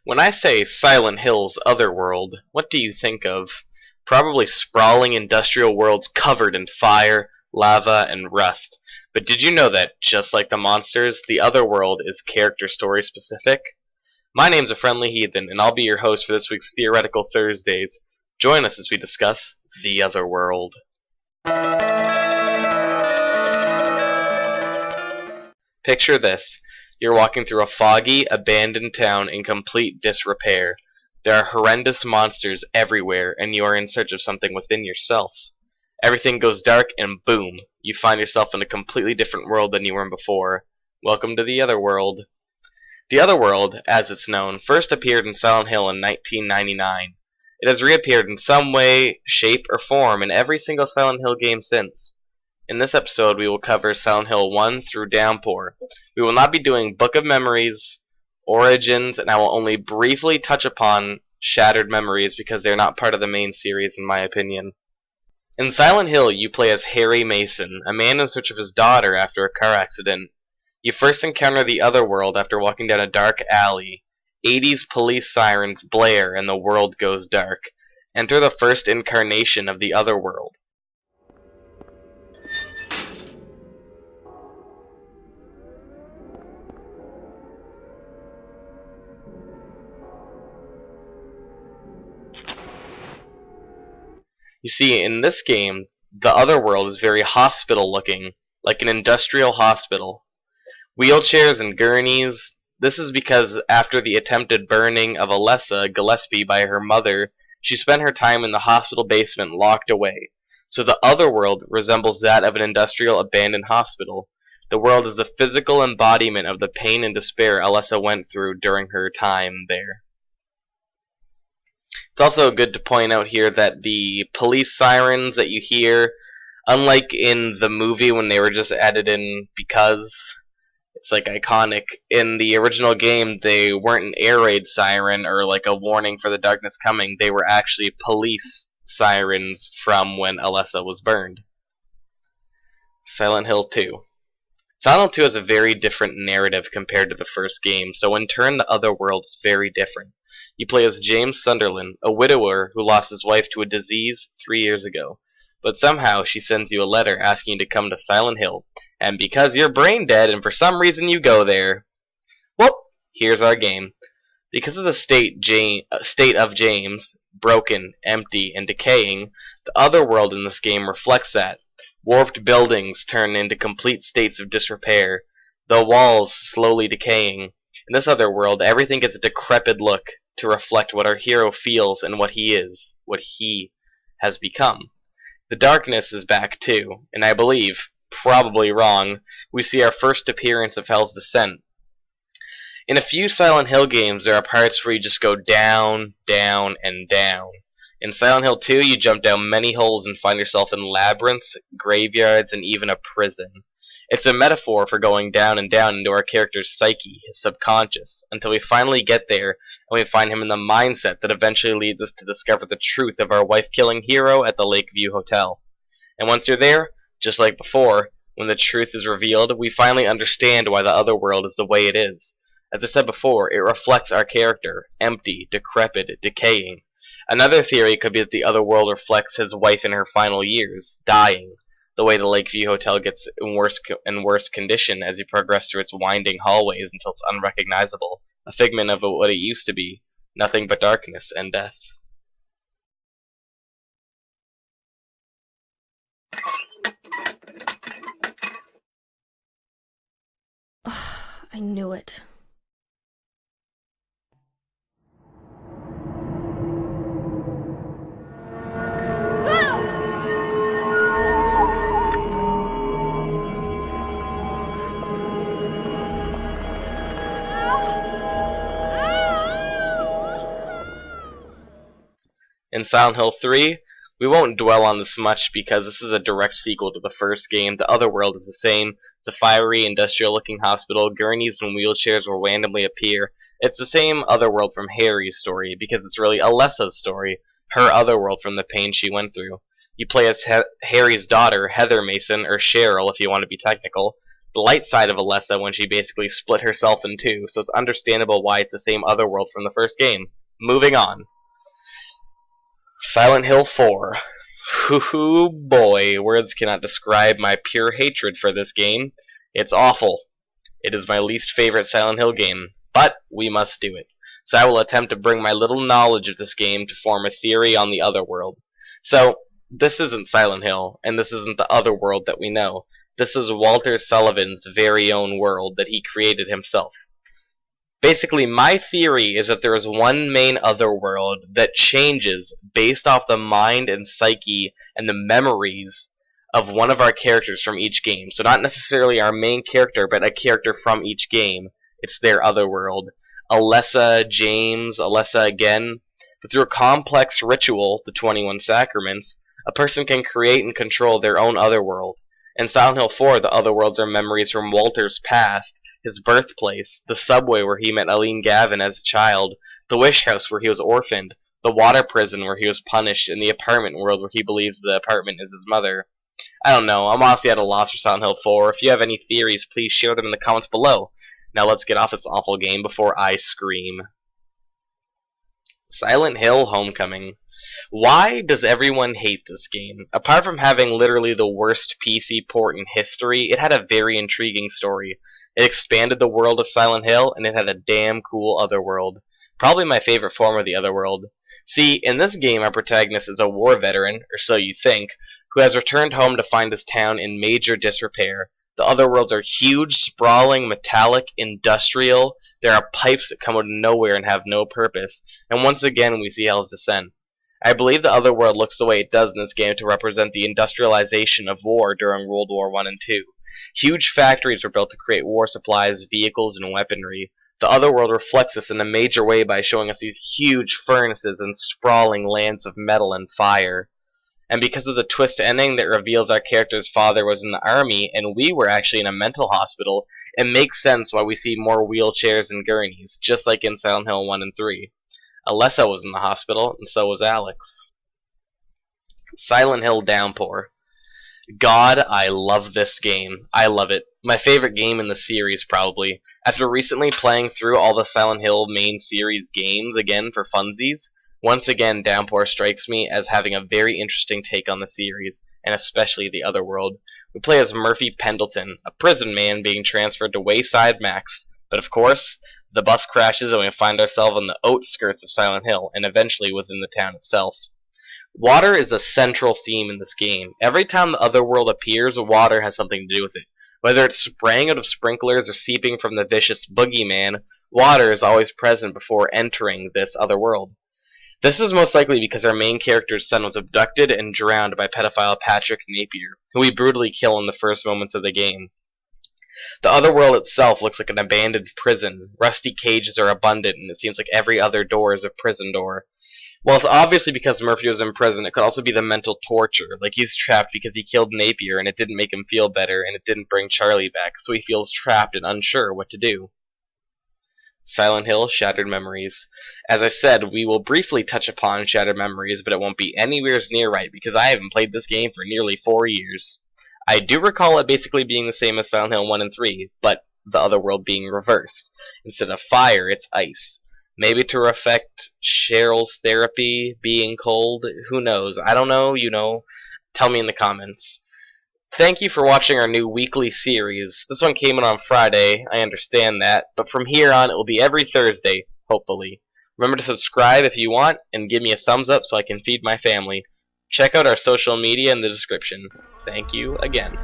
When I say Silent Hill's Otherworld, what do you think of? Probably sprawling industrial worlds covered in fire, lava, and rust. But did you know that, just like the monsters, the Otherworld is character story specific? My name's A Friendly Heathen, and I'll be your host for this week's Theoretical Thursdays. Join us as we discuss the Otherworld. Picture this. You're walking through a foggy, abandoned town in complete disrepair. There are horrendous monsters everywhere, and you are in search of something within yourself. Everything goes dark, and boom, you find yourself in a completely different world than you were in before. Welcome to the Otherworld. The Otherworld, as it's known, first appeared in Silent Hill in 1999. It has reappeared in some way, shape, or form in every single Silent Hill game since. In this episode, we will cover Silent Hill 1 through Downpour. We will not be doing Book of Memories, Origins, and I will only briefly touch upon Shattered Memories because they are not part of the main series in my opinion. In Silent Hill, you play as Harry Mason, a man in search of his daughter after a car accident. You first encounter the Otherworld after walking down a dark alley. 80s police sirens blare and the world goes dark. Enter the first incarnation of the Otherworld. You see, in this game, the Otherworld is very hospital-looking, like an industrial hospital. Wheelchairs and gurneys. This is because after the attempted burning of Alessa Gillespie by her mother, she spent her time in the hospital basement locked away. So the Otherworld resembles that of an industrial abandoned hospital. The world is a physical embodiment of the pain and despair Alessa went through during her time there. It's also good to point out here that the police sirens that you hear, unlike in the movie when they were just added in because it's like iconic, in the original game they weren't an air raid siren or like a warning for the darkness coming. They were actually police sirens from when Alessa was burned. Silent Hill 2. Silent Hill 2 has a very different narrative compared to the first game, so in turn the Otherworld is very different. You play as James Sunderland, a widower who lost his wife to a disease 3 years ago. But somehow she sends you a letter asking you to come to Silent Hill, and because you're brain dead and for some reason you go there, well, here's our game. Because of the state of James, broken, empty, and decaying, the Otherworld in this game reflects that. Warped buildings turn into complete states of disrepair, the walls slowly decaying. In this Otherworld, everything gets a decrepit look to reflect what our hero feels and what he is, what he has become. The darkness is back too, and I believe, probably wrong, we see our first appearance of Hell's Descent. In a few Silent Hill games, there are parts where you just go down, down, and down. In Silent Hill 2, you jump down many holes and find yourself in labyrinths, graveyards, and even a prison. It's a metaphor for going down and down into our character's psyche, his subconscious, until we finally get there, and we find him in the mindset that eventually leads us to discover the truth of our wife-killing hero at the Lakeview Hotel. And once you're there, just like before, when the truth is revealed, we finally understand why the Otherworld is the way it is. As I said before, it reflects our character, empty, decrepit, decaying. Another theory could be that the Otherworld reflects his wife in her final years, dying. The way the Lakeview Hotel gets in worse and worse condition as you progress through its winding hallways until it's unrecognizable, a figment of what it used to be, nothing but darkness and death. I knew it. In Silent Hill 3, we won't dwell on this much because this is a direct sequel to the first game. The Otherworld is the same. It's a fiery, industrial-looking hospital. Gurneys and wheelchairs will randomly appear. It's the same Otherworld from Harry's story because it's really Alessa's story, her Otherworld from the pain she went through. You play as Harry's daughter, Heather Mason, or Cheryl if you want to be technical. the light side of Alessa when she basically split herself in two, so it's understandable why it's the same Otherworld from the first game. Moving on. Silent Hill 4. Hoo boy, words cannot describe my pure hatred for this game. It's awful. It is my least favorite Silent Hill game, but we must do it. So I will attempt to bring my little knowledge of this game to form a theory on the Otherworld. So, this isn't Silent Hill, and this isn't the Otherworld that we know. This is Walter Sullivan's very own world that he created himself. Basically, my theory is that there is one main Otherworld that changes based off the mind and psyche and the memories of one of our characters from each game. So not necessarily our main character, but a character from each game. It's their Otherworld. Alessa, James, Alessa again. But through a complex ritual, the 21 Sacraments, a person can create and control their own Otherworld. In Silent Hill 4, the Otherworlds are memories from Walter's past, his birthplace, the subway where he met Eileen Gavin as a child, the wish house where he was orphaned, the water prison where he was punished, and the apartment world where he believes the apartment is his mother. I don't know, I'm honestly at a loss for Silent Hill 4. If you have any theories, please share them in the comments below. Now let's get off this awful game before I scream. Silent Hill Homecoming. Why does everyone hate this game? Apart from having literally the worst PC port in history, it had a very intriguing story. It expanded the world of Silent Hill, and it had a damn cool Otherworld. Probably my favorite form of the Otherworld. See, in this game our protagonist is a war veteran, or so you think, who has returned home to find his town in major disrepair. The Otherworlds are huge, sprawling, metallic, industrial. There are pipes that come out of nowhere and have no purpose. And once again we see Hell's Descent. I believe the Otherworld looks the way it does in this game to represent the industrialization of war during World War I and II. Huge factories were built to create war supplies, vehicles, and weaponry. The Otherworld reflects this in a major way by showing us these huge furnaces and sprawling lands of metal and fire. And because of the twist ending that reveals our character's father was in the army and we were actually in a mental hospital, it makes sense why we see more wheelchairs and gurneys, just like in Silent Hill 1 and 3. Alessa was in the hospital, and so was Alex. Silent Hill Downpour. God, I love this game. I love it. My favorite game in the series, probably. After recently playing through all the Silent Hill main series games again for funsies, once again Downpour strikes me as having a very interesting take on the series, and especially the Otherworld. We play as Murphy Pendleton, a prison man being transferred to Wayside Max, but of course, the bus crashes and we find ourselves on the outskirts of Silent Hill, and eventually within the town itself. Water is a central theme in this game. Every time the Otherworld appears, water has something to do with it. Whether it's spraying out of sprinklers or seeping from the vicious boogeyman, water is always present before entering this Otherworld. This is most likely because our main character's son was abducted and drowned by pedophile Patrick Napier, who we brutally kill in the first moments of the game. The Otherworld itself looks like an abandoned prison. Rusty cages are abundant, and it seems like every other door is a prison door. While it's obviously because Murphy was in prison, it could also be the mental torture, like he's trapped because he killed Napier and it didn't make him feel better, and it didn't bring Charlie back, so he feels trapped and unsure what to do. Silent Hill Shattered Memories. As I said, we will briefly touch upon Shattered Memories, but it won't be anywhere near right, because I haven't played this game for nearly 4 years. I do recall it basically being the same as Silent Hill 1 and 3, but the Otherworld being reversed. Instead of fire, it's ice. Maybe to reflect Cheryl's therapy, being cold, who knows? I don't know, you know. Tell me in the comments. Thank you for watching our new weekly series. This one came in on Friday, I understand that, but from here on it will be every Thursday, hopefully. Remember to subscribe if you want, and give me a thumbs up so I can feed my family. Check out our social media in the description. Thank you again.